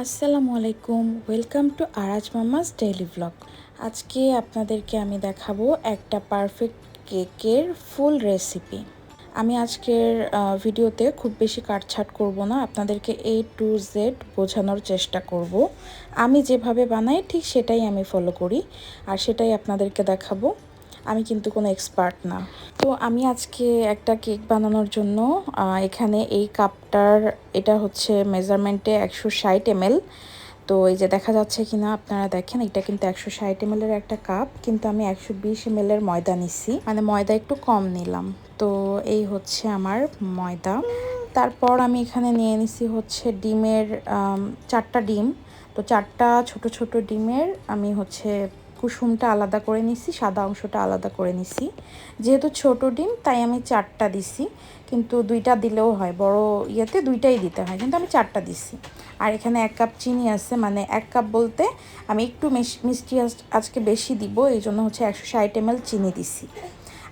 আসসালামু আলাইকুম, welcome to আরাজ মামাস daily blog. আজকে আপনাদেরকে আমি দেখাবো একটা পারফেক্ট কেকের ফুল রেসিপি। আমি আজকের ভিডিওতে খুব বেশি কাটছাট করব না, আপনাদেরকে A to Z বোঝানোর চেষ্টা করব। আমি যেভাবে বানাই ঠিক সেটাই আমি ফলো করি আর সেটাই আপনাদেরকে দেখাবো। আমি কিন্তু কোনো এক্সপার্ট না। তো আমি আজকে একটা কেক বানানোর জন্য এখানে এই কাপটার এটা হচ্ছে মেজারমেন্টে 160 ml। তো এই যে দেখা যাচ্ছে কিনা আপনারা দেখেন, এটা কিন্তু 160 ml এর একটা কাপ, কিন্তু আমি 120 ml এর ময়দা নিছি, মানে ময়দা একটু কম নিলাম। তো এই হচ্ছে আমার ময়দা। তারপর আমি এখানে নিয়ে নিছি হচ্ছে ডিমের 4টা ডিম। তো 4টা ছোট ছোট ডিমের আমি হচ্ছে কুসুমটা আলাদা করে নিছি, সাদা অংশটা আলাদা করে নিছি। যেহেতু ছোট ডিম তাই আমি 4টা দিছি, কিন্তু 2টা দিলেও হয়, বড় ইয়েতে 2টাই দিতে হয়, কিন্তু আমি 4টা দিছি। আর এখানে 1 কাপ চিনি আছে, মানে 1 কাপ বলতে আমি একটু মিষ্টি আজকে বেশি দিব, এই জন্য হচ্ছে 160 ml চিনি দিছি।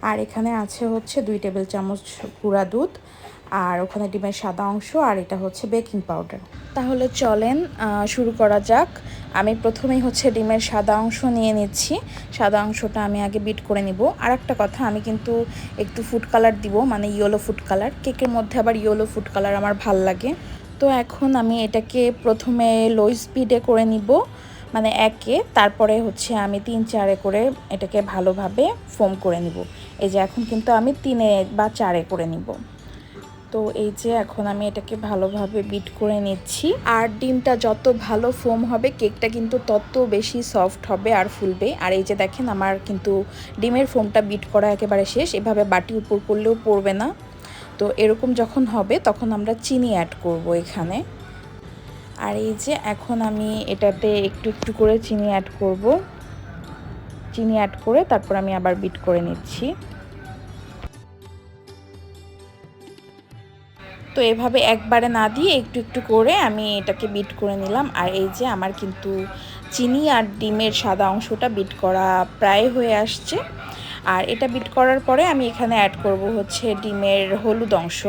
আর এখানে আছে হচ্ছে 2 টেবিল চামচ গুঁড়া দুধ, আর ওখানে ডিমের সাদা অংশ, আর এটা হচ্ছে বেকিং পাউডার। তাহলে চলেন শুরু করা যাক। আমি প্রথমেই হচ্ছে ডিমের সাদা অংশ নিয়ে নিচ্ছি। সাদা অংশটা আমি আগে বিট করে নিব। আর একটা কথা, আমি কিন্তু একটু ফুড কালার দিব, মানে ইয়েলো ফুড কালার। কেকের মধ্যে আবার ইয়েলো ফুড কালার আমার ভাল লাগে। তো এখন আমি এটাকে প্রথমে লো স্পিডে করে নিব, মানে 1-এ, তারপরে হচ্ছে আমি 3-4-এ করে এটাকে ভালোভাবে ফোম করে নিব। এই যে এখন কিন্তু আমি 3-এ বা 4-এ করে নিব। তো এই যে এখন আমি এটাকে ভালোভাবে বিট করে নিচ্ছি। আর ডিমটা যত ভালো ফোম হবে কেকটা কিন্তু তত বেশি সফট হবে আর ফুলবে। আর এই যে দেখেন, আমার কিন্তু ডিমের ফোমটা বিট করা একেবারে শেষ। এভাবে বাটি উপর করলেও পড়বে না। তো এরকম যখন হবে তখন আমরা চিনি অ্যাড করব এখানে। আর এই যে এখন আমি এটাতে একটু একটু করে চিনি অ্যাড করব। চিনি অ্যাড করে তারপর আমি আবার বিট করে নিচ্ছি। তো এভাবে একবারে না দিয়ে একটু একটু করে আমি এটাকে বিট করে নিলাম। আর এই যে আমার কিন্তু চিনি আর ডিমের সাদা অংশটা বিট করা প্রায় হয়ে আসছে। আর এটা বিট করার পরে আমি এখানে অ্যাড করব হচ্ছে ডিমের হলুদ অংশ।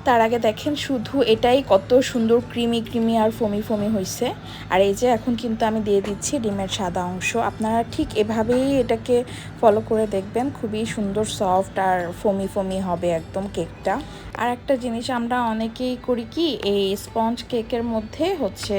তার আগে দেখেন শুধু এটাই কত সুন্দর ক্রিমি ক্রিমি আর ফমি ফমি হয়েছে। আর এই যে এখন কিন্তু আমি দিয়ে দিচ্ছি ডিমের সাদা অংশ। আপনারা ঠিক এভাবেই এটাকে ফলো করে দেখবেন, খুবই সুন্দর সফট আর ফমি ফমি হবে একদম কেকটা। আর একটা জিনিস আমরা অনেকেই করি কি, এই স্পঞ্জ কেকের মধ্যে হচ্ছে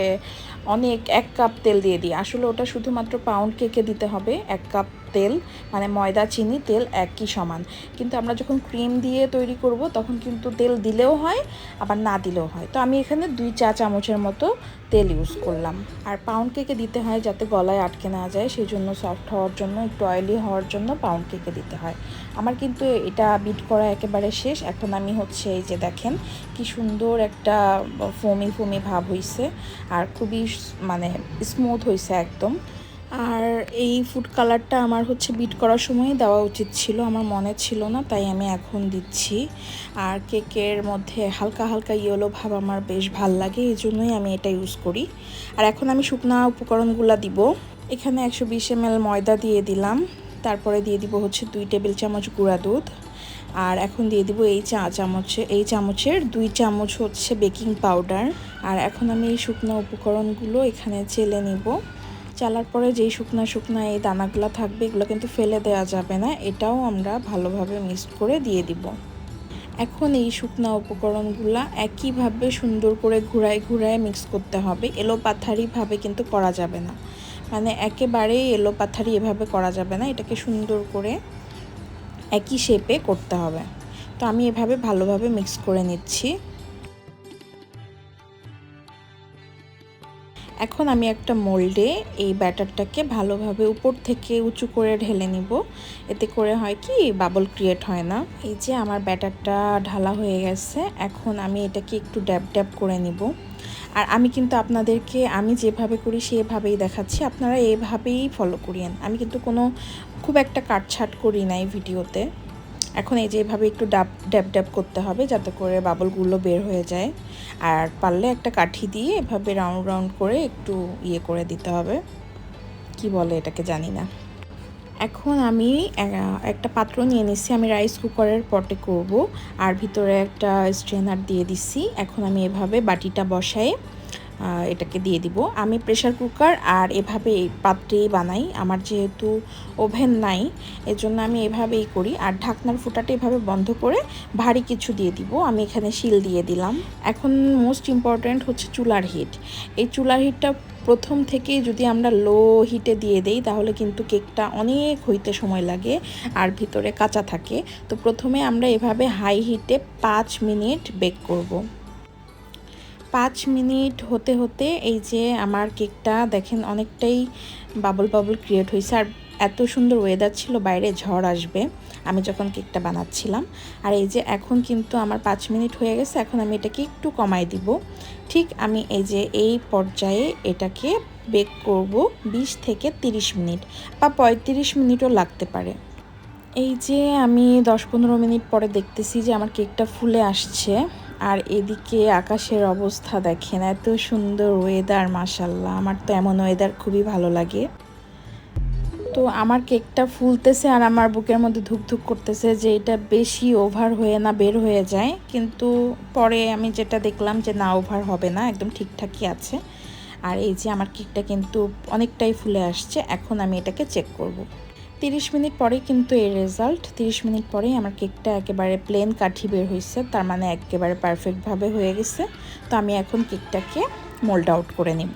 অনেক 1 কাপ তেল দিয়ে দিই। আসলে ওটা শুধুমাত্র পাউন্ড কেকে দিতে হবে 1 কাপ তেল, মানে ময়দা চিনি তেল একই সমান। কিন্তু আমরা যখন ক্রিম দিয়ে তৈরি করব তখন কিন্তু তেল দিলেও হয় আবার না দিলেও হয়। তো আমি এখানে 2 চা চামচের মতো তেল ইউজ করলাম। আর পাউন্ড কেকে দিতে হয় যাতে গলায় আটকে না যায়, সেই জন্য সফট হওয়ার জন্য, একটু অয়েলি হওয়ার জন্য পাউন্ড কেকে দিতে হয়। আমার কিন্তু এটা বিট করা একেবারে শেষ। এখন আমি হচ্ছে এই যে দেখেন কি সুন্দর একটা ফোমি ফোমি ভাব হইছে আর খুবই মানে স্মুথ হইছে একদম। আর এই ফুড কালারটা আমার হচ্ছে বিট করার সময়ই দেওয়া উচিত ছিল, আমার মনে ছিল না, তাই আমি এখন দিচ্ছি। আর কেকের মধ্যে হালকা হালকা ইয়েলো ভাব আমার বেশ ভাল লাগে, এই জন্যই আমি এটা ইউজ করি। আর এখন আমি শুকনা উপকরণগুলো দিব। এখানে 120 ml ময়দা দিয়ে দিলাম। তারপরে দিয়ে দিব হচ্ছে 2 টেবিল চামচ গুঁড়া দুধ। আর এখন দিয়ে দিব এই চামচের 2 চামচ হচ্ছে বেকিং পাউডার। আর এখন আমি এই শুকনো উপকরণগুলো এখানে চেলে নিব। চালার পরে যেই শুকনা এই দানাগুলো থাকবে এগুলো কিন্তু ফেলে দেওয়া যাবে না, এটাও আমরা ভালোভাবে মিক্স করে দিয়ে দিব। এখন এই শুকনো উপকরণগুলো একইভাবে সুন্দর করে ঘুরায় ঘুরায় মিক্স করতে হবে। এলোপাথারিভাবে কিন্তু করা যাবে না, মানে একেবারেই এলোপাথারি এভাবে করা যাবে না, এটাকে সুন্দর করে একই শেপে করতে হবে। তো আমি এভাবে ভালোভাবে মিক্স করে নিচ্ছি। এখন আমি একটা মোল্ডে এই ব্যাটারটাকে ভালোভাবে উপর থেকে উঁচু করে ঢেলে নিব। এতে করে হয় কি, বাবল ক্রিয়েট হয় না। এই যে আমার ব্যাটারটা ঢালা হয়ে গেছে, এখন আমি এটাকে একটু ড্যাব ড্যাব করে নিব। আর আমি কিন্তু আপনাদেরকে আমি যেভাবে করি সেভাবেই দেখাচ্ছি, আপনারা এভাবেই ফলো করিয়েন। আমি কিন্তু কোনো খুব একটা কাটছাট করি না এই ভিডিওতে। এখন এই যে এভাবে একটু ড্যাব ড্যাব করতে হবে যাতে করে বাবলগুলো বের হয়ে যায়। আর পারলে একটা কাঠি দিয়ে এভাবে রাউন্ড রাউন্ড করে একটু ইয়ে করে দিতে হবে, কি বলে এটাকে জানি না। এখন আমি একটা পাত্র নিয়ে নিচ্ছি, আমি রাইস কুকারের পটে করব। আর ভিতরে একটা স্ট্রেনার দিয়ে দিচ্ছি। এখন আমি এভাবে বাটিটা বসাই এটাকে দিয়ে দিব। আমি প্রেসার কুকার আর এভাবে এই পাত্রেই বানাই। আমার যেহেতু ওভেন নাই এজন্য আমি এভাবেই করি। আর ঢাকনার ফুটাটা এভাবে বন্ধ করে ভারী কিছু দিয়ে দিব। আমি এখানে শিল দিয়ে দিলাম। এখন মোস্ট ইম্পর্ট্যান্ট হচ্ছে চুলার হিট। এই চুলার হিটটা প্রথম থেকেই যদি আমরা লো হিটে দিয়ে দেই তাহলে কিন্তু কেকটা অনেক হইতে সময় লাগে আর ভিতরে কাঁচা থাকে। তো প্রথমে আমরা এভাবে হাই হিটে 5 মিনিট বেক করব। 5 মিনিট হতে হতে এই যে আমার কেকটা দেখেন অনেকটাই বাবল বাবল ক্রিয়েট হয়েছে। আর এত সুন্দর ওয়েদার ছিল, বাইরে ঝড় আসবে আমি যখন কেকটা বানাচ্ছিলাম। আর এই যে এখন কিন্তু আমার 5 মিনিট হয়ে গেছে। এখন আমি এটাকে একটু কমাই দিব। ঠিক আমি এই যে এই পর্যায়ে এটাকে বেক করব 20 থেকে 30 মিনিট বা 35 মিনিটও লাগতে পারে। এই যে আমি 10-15 মিনিট পরে দেখতেছি যে আমার কেকটা ফুলে আসছে। আর এদিকে আকাশের অবস্থা দেখেন, এত সুন্দর ওয়েদার, মাশাল্লাহ। আমার তো এমন ওয়েদার খুবই ভালো লাগে। তো আমার কেকটা ফুলতেছে আর আমার বুকের মধ্যে ধুকধুক করতেছে যে এটা বেশি ওভার হয়ে না বের হয়ে যায়। কিন্তু পরে আমি যেটা দেখলাম যে না, ওভার হবে না, একদম ঠিকঠাকই আছে। আর এই যে আমার কেকটা কিন্তু অনেকটাই ফুলে আসছে। এখন আমি এটাকে চেক করব। 30 মিনিট পরেই কিন্তু এই রেজাল্ট। 30 মিনিট পরেই আমার কেকটা একেবারে প্লেন কাঠি বের হয়েছে, তার মানে একেবারে পারফেক্টভাবে হয়ে গেছে। তো আমি এখন কেকটাকে মোল্ড আউট করে নিব।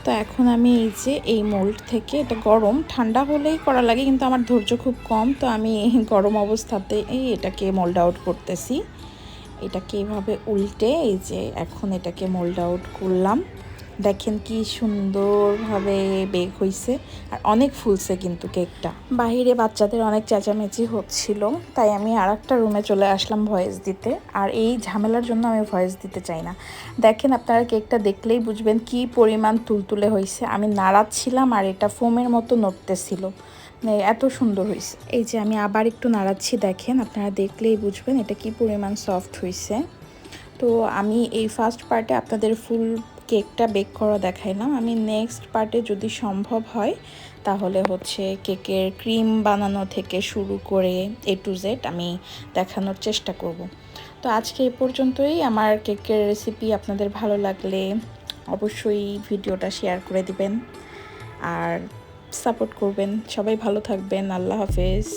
তো এখন আমি এই যে এই মোল্ড থেকে, এটা গরম, ঠান্ডা হলেই করা লাগে কিন্তু আমার ধৈর্য খুব কম, তো আমি গরম অবস্থাতে এটাকে মোল্ড আউট করতেছি। এটাকে এইভাবে উল্টে এই যে এখন এটাকে মোল্ড আউট করলাম। দেখেন কি সুন্দরভাবে বেক হয়েছে আর অনেক ফুলছে কিন্তু কেকটা। বাহিরে বাচ্চাদের অনেক চেঁচামেচি হচ্ছিল, তাই আমি আর একটা রুমে চলে আসলাম ভয়েস দিতে। আর এই ঝামেলার জন্য আমি ভয়েস দিতে চাই না। দেখেন আপনারা কেকটা দেখলেই বুঝবেন কি পরিমাণ তুলতুলে হয়েছে। আমি নাড়াচ্ছিলাম আর এটা ফোমের মতো নড়তেছিল, মানে এত সুন্দর হয়েছে। এই যে আমি আবার একটু নাড়াচ্ছি, দেখেন আপনারা দেখলেই বুঝবেন এটা কি পরিমাণ সফট হয়েছে। তো আমি এই ফার্স্ট পার্টে আপনাদের ফুল কেকটা বেক করা দেখাইলাম। আমি নেক্সট পার্টে যদি সম্ভব হয় তাহলে হচ্ছে কেকের ক্রিম বানানো থেকে শুরু করে A to Z আমি দেখানোর চেষ্টা করব। তো আজকে এই পর্যন্তই। আমার কেকের রেসিপি আপনাদের ভালো লাগলে অবশ্যই ভিডিওটা শেয়ার করে দিবেন আর সাপোর্ট করবেন। সবাই ভালো থাকবেন। আল্লাহ হাফেজ।